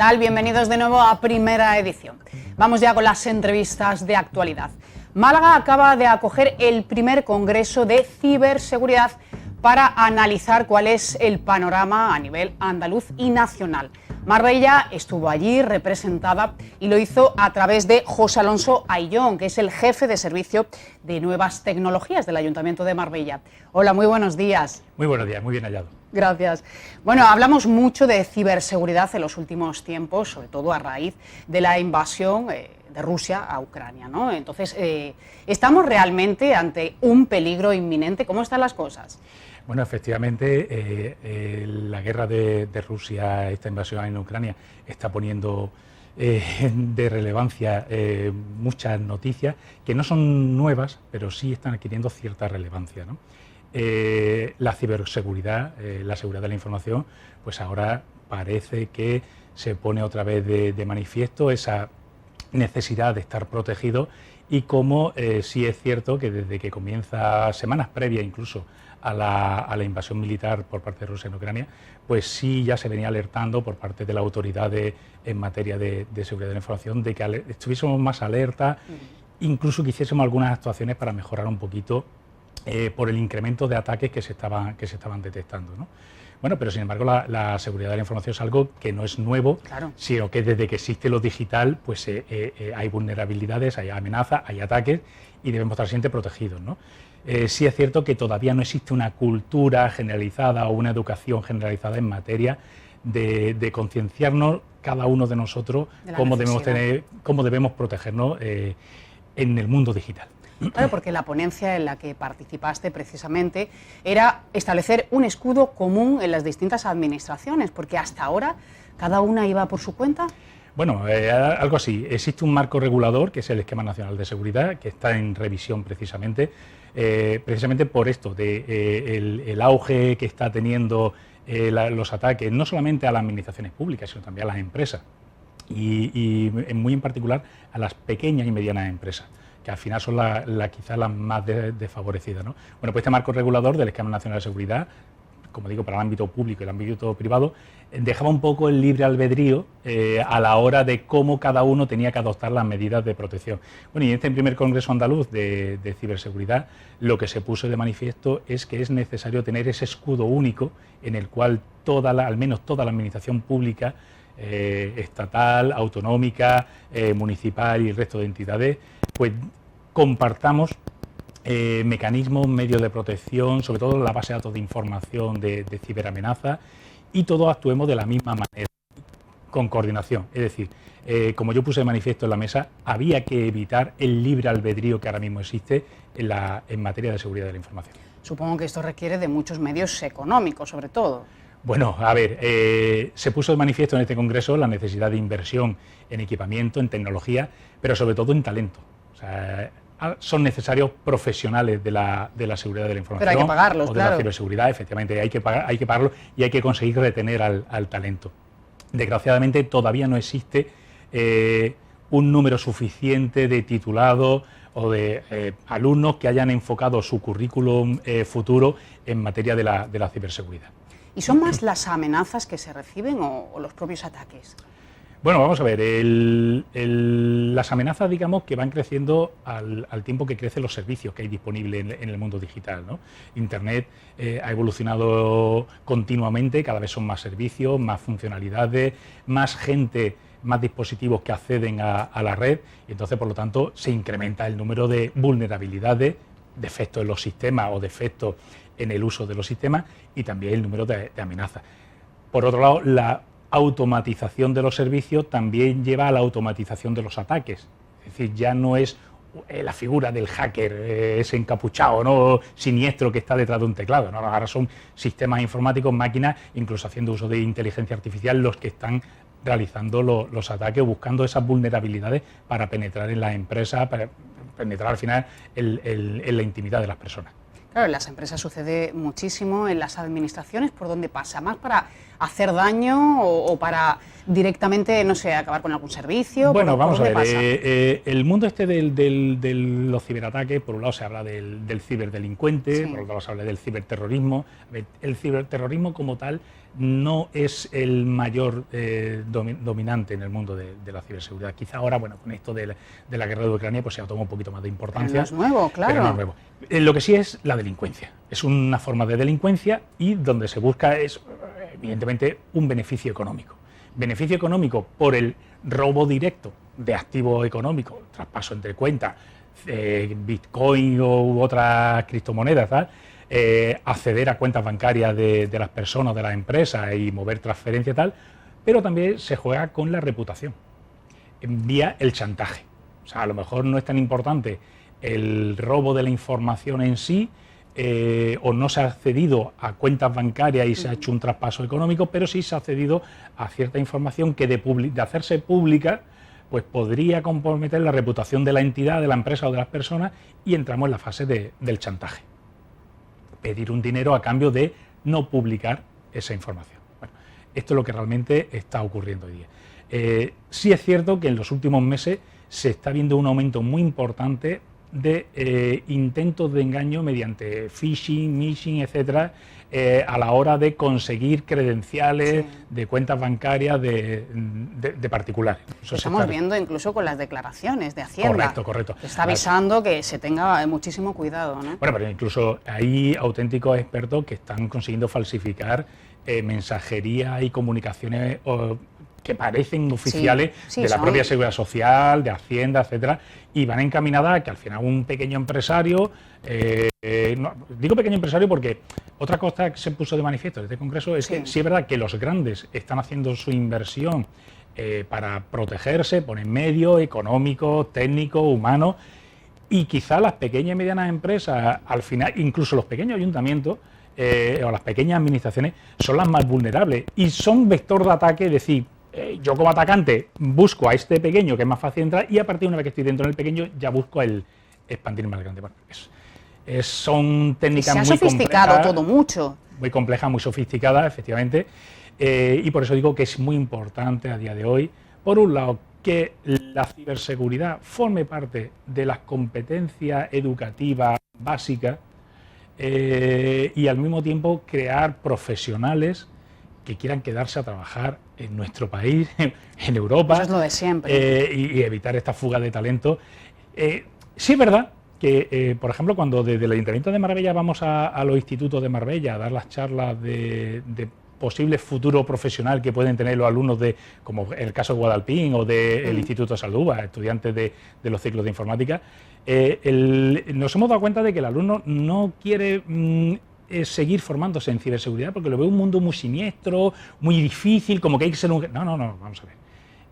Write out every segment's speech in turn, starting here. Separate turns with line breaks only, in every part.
tal? Bienvenidos de nuevo a Primera Edición. Vamos ya con las entrevistas de actualidad. Málaga acaba de acoger el primer congreso de ciberseguridad para analizar cuál es el panorama a nivel andaluz y nacional. Marbella estuvo allí representada y lo hizo a través de José Alonso Ayllón, que es el jefe de servicio de nuevas tecnologías del Ayuntamiento de Marbella. Hola, muy buenos días.
Muy buenos días, muy bien hallado.
Gracias. Bueno, hablamos mucho de ciberseguridad en los últimos tiempos, sobre todo a raíz de la invasión de Rusia a Ucrania, ¿no? Entonces, ¿estamos realmente ante un peligro inminente? ¿Cómo están las cosas?
Bueno, efectivamente, la guerra de Rusia, esta invasión en Ucrania, está poniendo de relevancia muchas noticias que no son nuevas, pero sí están adquiriendo cierta relevancia, ¿no? La ciberseguridad, la seguridad de la información, pues ahora parece que se pone otra vez de manifiesto esa necesidad de estar protegido y como sí es cierto que desde que comienza, semanas previas incluso a la invasión militar por parte de Rusia en Ucrania, pues sí ya se venía alertando por parte de las autoridades en materia de seguridad de la información de que estuviésemos más alerta, incluso que hiciésemos algunas actuaciones para mejorar un poquito por el incremento de ataques que se estaban detectando, ¿no? Bueno, pero sin embargo la seguridad de la información es algo que no es nuevo,
claro,
sino que desde que existe lo digital, pues hay vulnerabilidades, hay amenazas, hay ataques y debemos estar siempre protegidos, ¿no? Sí es cierto que todavía no existe una cultura generalizada o una educación generalizada en materia de concienciarnos cada uno de nosotros cómo debemos protegernos en el mundo digital.
Claro, porque la ponencia en la que participaste precisamente era establecer un escudo común en las distintas administraciones, porque hasta ahora cada una iba por su cuenta.
Bueno, algo así. Existe un marco regulador, que es el Esquema Nacional de Seguridad, que está en revisión precisamente por esto, el auge que está teniendo los ataques, no solamente a las administraciones públicas, sino también a las empresas, y muy en particular a las pequeñas y medianas empresas, que al final son quizás las más desfavorecidas, ¿no? Bueno, pues este marco regulador del Esquema Nacional de Seguridad, como digo, para el ámbito público y el ámbito privado, dejaba un poco el libre albedrío a la hora de cómo cada uno tenía que adoptar las medidas de protección. Bueno, y en este primer Congreso Andaluz de Ciberseguridad, lo que se puso de manifiesto es que es necesario tener ese escudo único en el cual al menos toda la administración pública, estatal, autonómica, municipal y el resto de entidades, pues compartamos mecanismos, medios de protección, sobre todo la base de datos de información de ciberamenaza, y todos actuemos de la misma manera, con coordinación. Es decir, como yo puse de manifiesto en la mesa, había que evitar el libre albedrío que ahora mismo existe en materia de seguridad de la información.
Supongo que esto requiere de muchos medios económicos, sobre todo.
Bueno, a ver, se puso de manifiesto en este congreso la necesidad de inversión en equipamiento, en tecnología, pero sobre todo en talento. O sea, son necesarios profesionales de la seguridad de la información.
Pero hay que pagarlos,
o de la ciberseguridad, efectivamente, hay que pagarlo y hay que conseguir retener al talento. Desgraciadamente todavía no existe un número suficiente de titulados o de alumnos que hayan enfocado su currículum futuro en materia de la ciberseguridad.
¿Y son más las amenazas que se reciben o los propios ataques?
Bueno, vamos a ver, las amenazas, digamos, que van creciendo al tiempo que crecen los servicios que hay disponibles en el mundo digital, ¿no? Internet ha evolucionado continuamente, cada vez son más servicios, más funcionalidades, más gente, más dispositivos que acceden a la red, y entonces, por lo tanto, se incrementa el número de vulnerabilidades, defectos en los sistemas o defectos en el uso de los sistemas, y también el número de amenazas. Por otro lado, la automatización de los servicios también lleva a la automatización de los ataques. Es decir, ya no es la figura del hacker, ese encapuchado, ¿no?, siniestro que está detrás de un teclado, ¿no? Ahora son sistemas informáticos, máquinas, incluso haciendo uso de inteligencia artificial, los que están realizando los ataques o buscando esas vulnerabilidades para penetrar en las empresas, para penetrar al final en la intimidad de las personas.
Claro, en las empresas sucede muchísimo, en las administraciones, ¿por dónde pasa? ¿Más para hacer daño o para directamente, no sé, acabar con algún servicio?
Bueno, vamos a ver,
pasa?
el mundo este de los ciberataques, por un lado se habla del ciberdelincuente,
Sí.
por otro lado se habla del ciberterrorismo. A ver, el ciberterrorismo como tal no es el mayor dominante en el mundo de la ciberseguridad. Quizá ahora, bueno, con esto de la guerra de Ucrania, pues se ha tomado un poquito más de importancia.
Pero no es nuevo, claro.
Pero no es nuevo. Lo que sí es la delincuencia. Es una forma de delincuencia y donde se busca es, evidentemente, un beneficio económico. Beneficio económico por el robo directo de activos económicos, traspaso entre cuentas, Bitcoin u otras criptomonedas, ¿tal? Acceder a cuentas bancarias de las personas, de las empresas y mover transferencias, tal, pero también se juega con la reputación, vía el chantaje. O sea, a lo mejor no es tan importante el robo de la información en sí, o no se ha accedido a cuentas bancarias y se ha hecho un traspaso económico, pero sí se ha accedido a cierta información que de hacerse pública, pues podría comprometer la reputación de la entidad, de la empresa o de las personas, y entramos en la fase del chantaje. Pedir un dinero a cambio de no publicar esa información. Bueno, esto es lo que realmente está ocurriendo hoy día. Sí es cierto que en los últimos meses se está viendo un aumento muy importante de intentos de engaño mediante phishing, mishing, etcétera, a la hora de conseguir credenciales de cuentas bancarias de particulares.
Eso estamos viendo incluso con las declaraciones de Hacienda.
Correcto.
Que está avisando que se tenga muchísimo cuidado, ¿no?
Bueno, pero incluso hay auténticos expertos que están consiguiendo falsificar mensajería y comunicaciones que parecen oficiales de la propia Seguridad Social, de Hacienda, etcétera, y van encaminadas a que al final un pequeño empresario, digo pequeño empresario porque otra cosa que se puso de manifiesto en este congreso es que sí es verdad que los grandes están haciendo su inversión para protegerse, ponen medios económicos, técnicos, humanos, y quizá las pequeñas y medianas empresas, al final, incluso los pequeños ayuntamientos, o las pequeñas administraciones, son las más vulnerables y son vector de ataque, es decir, yo como atacante busco a este pequeño que es más fácil de entrar y a partir de una vez que estoy dentro del pequeño ya busco el expandir más grande. Bueno, son técnicas muy complejas.
Se ha sofisticado todo mucho.
Muy complejas, muy sofisticadas, efectivamente, y por eso digo que es muy importante a día de hoy, por un lado, que la ciberseguridad forme parte de las competencias educativas básicas y al mismo tiempo crear profesionales que quieran quedarse a trabajar en nuestro país, en Europa.
Eso es lo de siempre.
Y evitar esta fuga de talento. Sí es verdad que, por ejemplo, cuando desde el Ayuntamiento de Marbella vamos a los institutos de Marbella a dar las charlas de posible futuro profesional que pueden tener los alumnos como el caso de Guadalpín o del Instituto de Salduba, estudiantes de los ciclos de informática, nos hemos dado cuenta de que el alumno no quiere seguir formándose en ciberseguridad porque lo ve un mundo muy siniestro, muy difícil, como que hay que ser un... No, vamos a ver.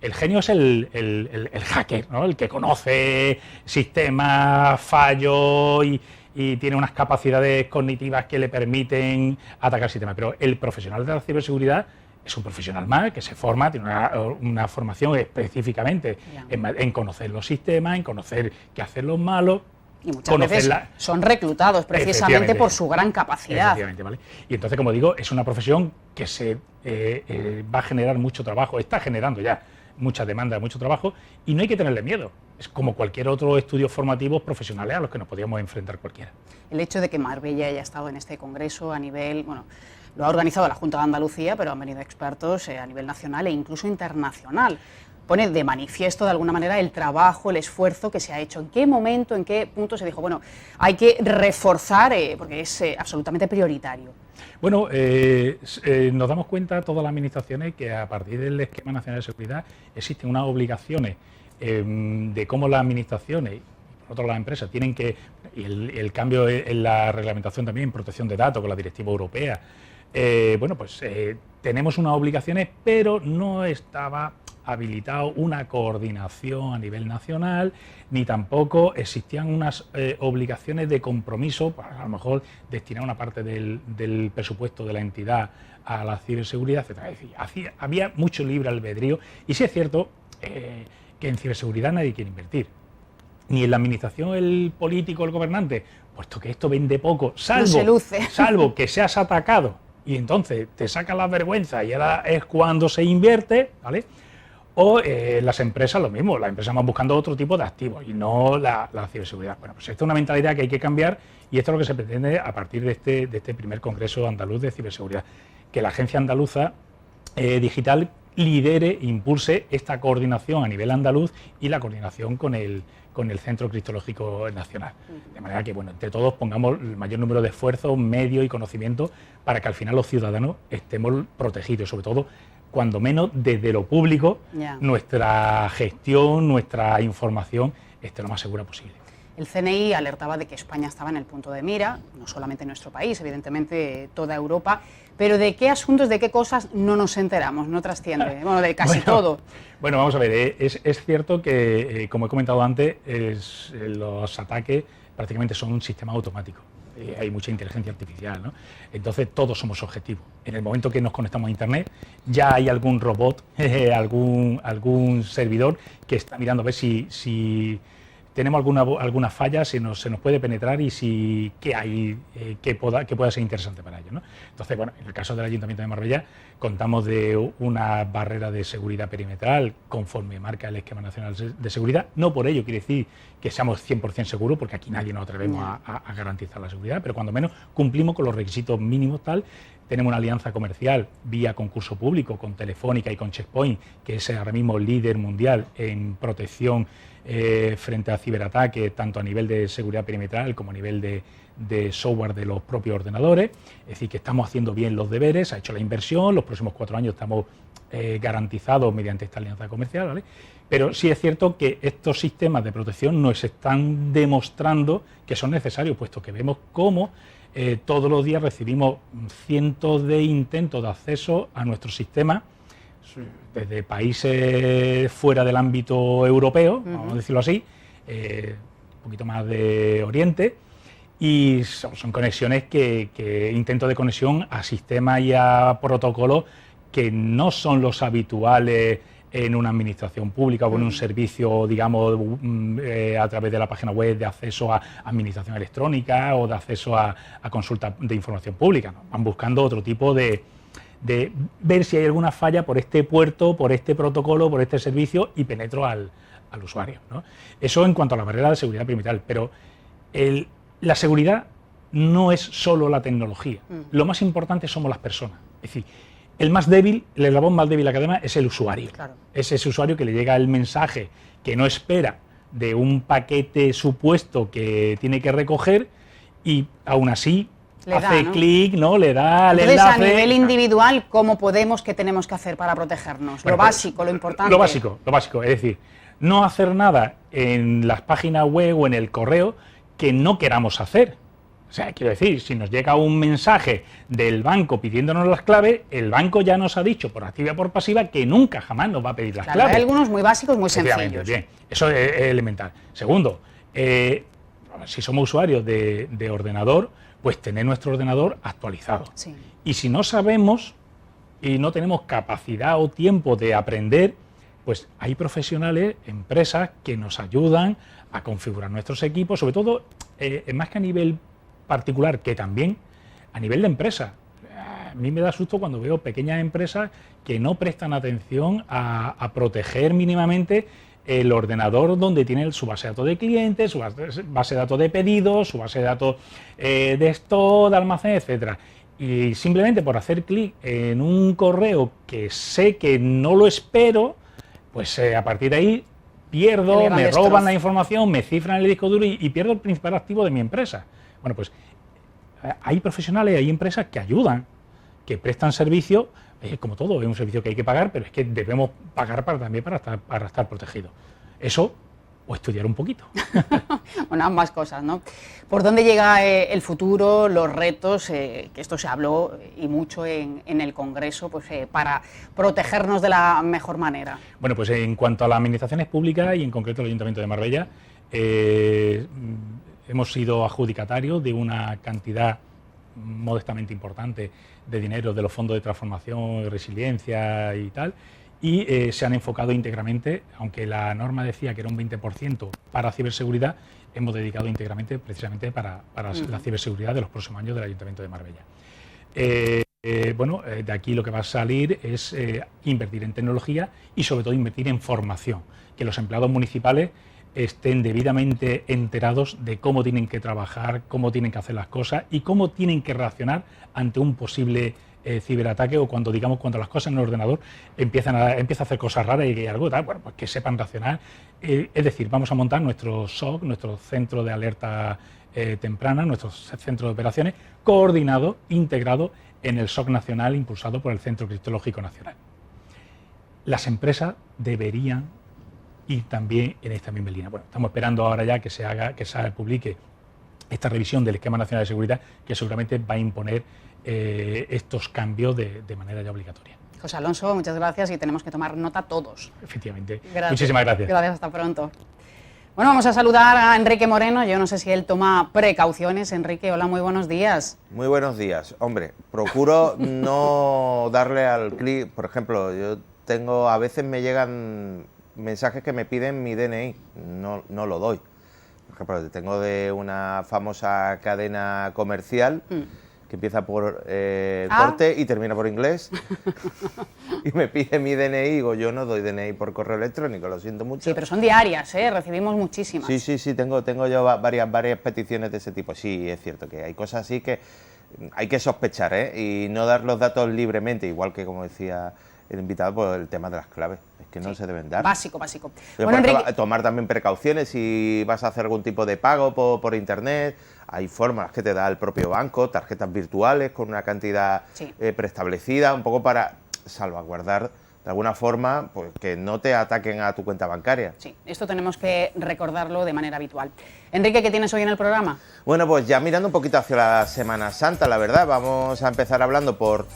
El genio es el hacker, ¿no? El que conoce sistemas, fallos y tiene unas capacidades cognitivas que le permiten atacar sistemas. Pero el profesional de la ciberseguridad es un profesional más que se forma, tiene una formación específicamente en conocer los sistemas, en conocer qué hacen los malos.
Y muchas veces son reclutados precisamente por su gran capacidad.
Efectivamente, ¿vale? Y entonces, como digo, es una profesión que va a generar mucho trabajo, está generando ya mucha demanda, mucho trabajo, y no hay que tenerle miedo. Es como cualquier otro estudio formativo profesionales a los que nos podríamos enfrentar cualquiera.
El hecho de que Marbella haya estado en este congreso a nivel, bueno, lo ha organizado la Junta de Andalucía, pero han venido expertos a nivel nacional e incluso internacional. Pone de manifiesto de alguna manera el trabajo, el esfuerzo que se ha hecho. ¿En qué momento, en qué punto se dijo, bueno, hay que reforzar, porque es absolutamente prioritario?
Bueno, nos damos cuenta todas las administraciones que a partir del Esquema Nacional de Seguridad existen unas obligaciones de cómo las administraciones y por otro las empresas tienen que, y el cambio en la reglamentación también en protección de datos con la directiva europea, bueno, pues tenemos unas obligaciones, pero no estaba habilitado una coordinación a nivel nacional, ni tampoco existían unas obligaciones de compromiso para a lo mejor destinar una parte del presupuesto de la entidad a la ciberseguridad, etc. Es decir, había mucho libre albedrío y sí es cierto que en ciberseguridad nadie quiere invertir. ni en la administración el político, el gobernante, puesto que esto vende poco,
no se luce.
salvo que seas atacado y entonces te sacan las vergüenzas y ahora es cuando se invierte, ¿vale? O las empresas lo mismo, las empresas van buscando otro tipo de activos y no la ciberseguridad. Bueno, pues esta es una mentalidad que hay que cambiar y esto es lo que se pretende a partir de este primer Congreso Andaluz de Ciberseguridad, que la Agencia Andaluza Digital lidere e impulse esta coordinación a nivel andaluz y la coordinación con el Centro Criptológico Nacional. De manera que, bueno, entre todos pongamos el mayor número de esfuerzos, medios y conocimiento para que al final los ciudadanos estemos protegidos, sobre todo cuando menos desde lo público, nuestra gestión, nuestra información esté lo más segura posible.
El CNI alertaba de que España estaba en el punto de mira, no solamente nuestro país, evidentemente toda Europa, pero ¿de qué asuntos, de qué cosas no nos enteramos, no trasciende? Bueno, de casi todo.
Bueno, vamos a ver, es cierto que, como he comentado antes, los ataques prácticamente son un sistema automático. Hay mucha inteligencia artificial, ¿no? Entonces todos somos objetivos. En el momento que nos conectamos a Internet, ya hay algún robot, algún servidor que está mirando a ver si tenemos alguna falla, si se nos puede penetrar y qué hay que pueda ser interesante para ello, ¿no? Entonces, bueno, en el caso del Ayuntamiento de Marbella contamos de una barrera de seguridad perimetral conforme marca el Esquema Nacional de Seguridad. No por ello quiere decir que seamos 100% seguros, porque aquí nadie nos atrevemos a garantizar la seguridad, pero cuando menos cumplimos con los requisitos mínimos tal. Tenemos una alianza comercial vía concurso público con Telefónica y con Checkpoint, que es ahora mismo líder mundial en protección frente a ciberataques, tanto a nivel de seguridad perimetral como a nivel de software de los propios ordenadores. Es decir, que estamos haciendo bien los deberes, ha hecho la inversión, los próximos 4 años estamos garantizados mediante esta alianza comercial, ¿vale? Pero sí es cierto que estos sistemas de protección nos están demostrando que son necesarios, puesto que vemos cómo todos los días recibimos cientos de intentos de acceso a nuestro sistema desde países fuera del ámbito europeo, vamos a decirlo así, un poquito más de Oriente, y son conexiones intentos de conexión a sistemas y a protocolos que no son los habituales en una administración pública o en un servicio, digamos, a través de la página web de acceso a administración electrónica o de acceso a consulta de información pública, ¿no? Van buscando otro tipo de ver si hay alguna falla por este puerto, por este protocolo, por este servicio y penetro al usuario, ¿no? Eso en cuanto a la barrera de seguridad perimetral, pero la seguridad no es solo la tecnología. Lo más importante somos las personas. Es decir, el eslabón más débil de la cadena es el usuario. Claro. Es ese usuario que le llega el mensaje que no espera de un paquete supuesto que tiene que recoger y aún así hace clic, ¿no? Le da el enlace.
Entonces, a nivel individual, ¿cómo podemos, qué tenemos que hacer para protegernos? Bueno, lo básico, lo importante.
Lo básico, es decir, no hacer nada en las páginas web o en el correo que no queramos hacer. O sea, quiero decir, si nos llega un mensaje del banco pidiéndonos las claves, el banco ya nos ha dicho por activa y por pasiva que nunca jamás nos va a pedir las claves.
Hay algunos muy básicos, muy sencillos.
Bien, eso es elemental. Segundo, si somos usuarios de ordenador, pues tener nuestro ordenador actualizado. Sí. Y si no sabemos y no tenemos capacidad o tiempo de aprender, pues hay profesionales, empresas que nos ayudan a configurar nuestros equipos, sobre todo, más que a nivel particular, que también a nivel de empresa. A mí me da susto cuando veo pequeñas empresas que no prestan atención a proteger mínimamente el ordenador donde tiene su base de datos de clientes, su base de datos de pedidos, su base de datos de stock, de almacén, etcétera. Y simplemente por hacer clic en un correo que sé que no lo espero, pues a partir de ahí pierdo, me roban la información, me cifran el disco duro y pierdo el principal activo de mi empresa. Bueno, pues hay profesionales, hay empresas que ayudan, que prestan servicio, como todo, es un servicio que hay que pagar, pero es que debemos pagar también para estar protegidos. Eso, o estudiar un poquito.
Bueno, ambas cosas, ¿no? ¿Por dónde llega el futuro, los retos, que esto se habló y mucho en el Congreso, pues para protegernos de la mejor manera?
Bueno, pues en cuanto a las administraciones públicas y en concreto el Ayuntamiento de Marbella, hemos sido adjudicatarios de una cantidad modestamente importante de dinero de los fondos de transformación y resiliencia y tal, y se han enfocado íntegramente, aunque la norma decía que era un 20% para ciberseguridad, hemos dedicado íntegramente precisamente para la ciberseguridad de los próximos años del Ayuntamiento de Marbella. De aquí lo que va a salir es invertir en tecnología y sobre todo invertir en formación, que los empleados municipales estén debidamente enterados de cómo tienen que trabajar, cómo tienen que hacer las cosas y cómo tienen que reaccionar ante un posible ciberataque, o cuando las cosas en el ordenador empieza a hacer cosas raras y algo tal, pues que sepan reaccionar. Es decir, vamos a montar nuestro SOC, nuestro centro de alerta temprana, nuestro centro de operaciones, coordinado, integrado en el SOC nacional impulsado por el Centro Criptológico Nacional. Las empresas deberían ir también en esta misma línea. Bueno, estamos esperando ahora ya que se publique esta revisión del Esquema Nacional de Seguridad, que seguramente va a imponer estos cambios de manera ya obligatoria.
José Alonso, muchas gracias y tenemos que tomar nota todos.
Efectivamente.
Gracias.
Muchísimas gracias.
Gracias, hasta pronto. Bueno, vamos a saludar a Enrique Moreno. Yo no sé si él toma precauciones. Enrique, hola, muy buenos días.
Muy buenos días. Hombre, procuro no darle al clic. Por ejemplo, a veces me llegan mensajes que me piden mi DNI. No lo doy. Por ejemplo, tengo de una famosa cadena comercial que empieza por corte y termina por inglés, y me pide mi DNI, y digo, yo no doy DNI por correo electrónico, lo siento mucho.
Sí, pero son diarias, recibimos muchísimas.
Sí, tengo yo varias peticiones de ese tipo. Sí, es cierto que hay cosas así que hay que sospechar, y no dar los datos libremente, igual que, como decía el invitado, por el tema de las claves, es que no se deben dar.
Básico.
Bueno, Enrique, tomar también precauciones si vas a hacer algún tipo de pago por internet. Hay fórmulas que te da el propio banco, tarjetas virtuales con una cantidad preestablecida, un poco para salvaguardar de alguna forma, pues, que no te ataquen a tu cuenta bancaria.
Sí, esto tenemos que recordarlo de manera habitual. Enrique, ¿qué tienes hoy en el programa?
Bueno, pues ya mirando un poquito hacia la Semana Santa, la verdad, vamos a empezar hablando por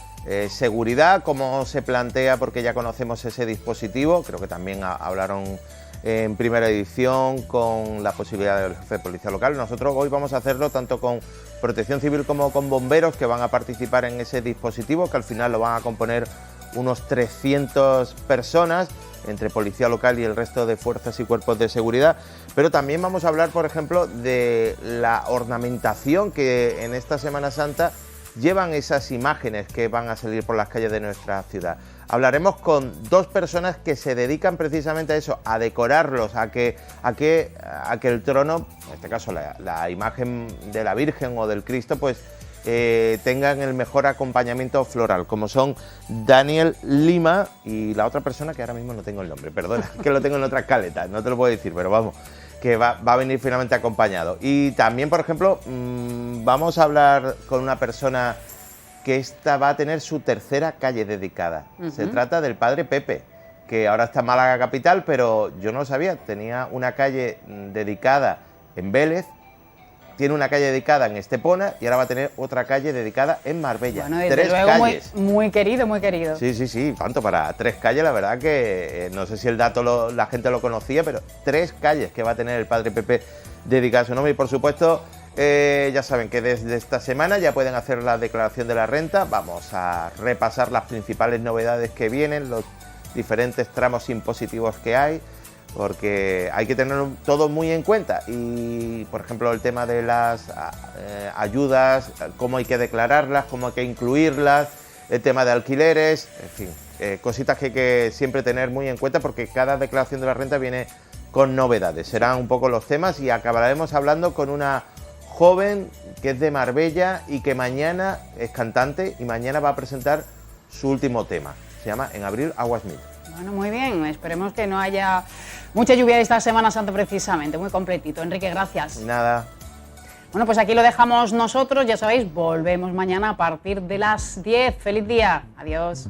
seguridad, cómo se plantea, porque ya conocemos ese dispositivo, creo que también hablaron en primera edición con la posibilidad del jefe de policía local. Nosotros hoy vamos a hacerlo tanto con Protección Civil como con bomberos, que van a participar en ese dispositivo, que al final lo van a componer unos 300 personas, entre policía local y el resto de fuerzas y cuerpos de seguridad. Pero también vamos a hablar, por ejemplo, de la ornamentación que en esta Semana Santa llevan esas imágenes que van a salir por las calles de nuestra ciudad. Hablaremos con dos personas que se dedican precisamente a eso, a decorarlos, a que el trono, en este caso la imagen de la Virgen o del Cristo, pues tengan el mejor acompañamiento floral, como son Daniel Lima y la otra persona que ahora mismo no tengo el nombre, perdona, que lo tengo en otra escaleta, no te lo puedo decir, pero vamos, que va a venir finalmente acompañado. Y también, por ejemplo, vamos a hablar con una persona que esta va a tener su tercera calle dedicada. Se trata del Padre Pepe, que ahora está en Málaga capital, pero yo no lo sabía, tenía una calle dedicada en Vélez, tiene una calle dedicada en Estepona y ahora va a tener otra calle dedicada en Marbella.
Bueno, desde luego, calles. Muy querido, muy querido.
Sí, tanto para 3 calles, la verdad que no sé si el dato la gente lo conocía, pero 3 calles que va a tener el Padre Pepe dedicadas a su nombre. Y por supuesto, ya saben que desde esta semana ya pueden hacer la declaración de la renta. Vamos a repasar las principales novedades que vienen, los diferentes tramos impositivos que hay, porque hay que tener todo muy en cuenta. Y, por ejemplo, el tema de las ayudas, cómo hay que declararlas, cómo hay que incluirlas, el tema de alquileres, en fin, cositas que hay que siempre tener muy en cuenta, porque cada declaración de la renta viene con novedades. Serán un poco los temas, y acabaremos hablando con una joven que es de Marbella y que mañana es cantante y mañana va a presentar su último tema. Se llama En abril aguas mil.
Bueno, muy bien, esperemos que no haya mucha lluvia esta Semana Santa precisamente, muy completito. Enrique, gracias.
Nada.
Bueno, pues aquí lo dejamos nosotros, ya sabéis, volvemos mañana a partir de las 10. ¡Feliz día! Adiós.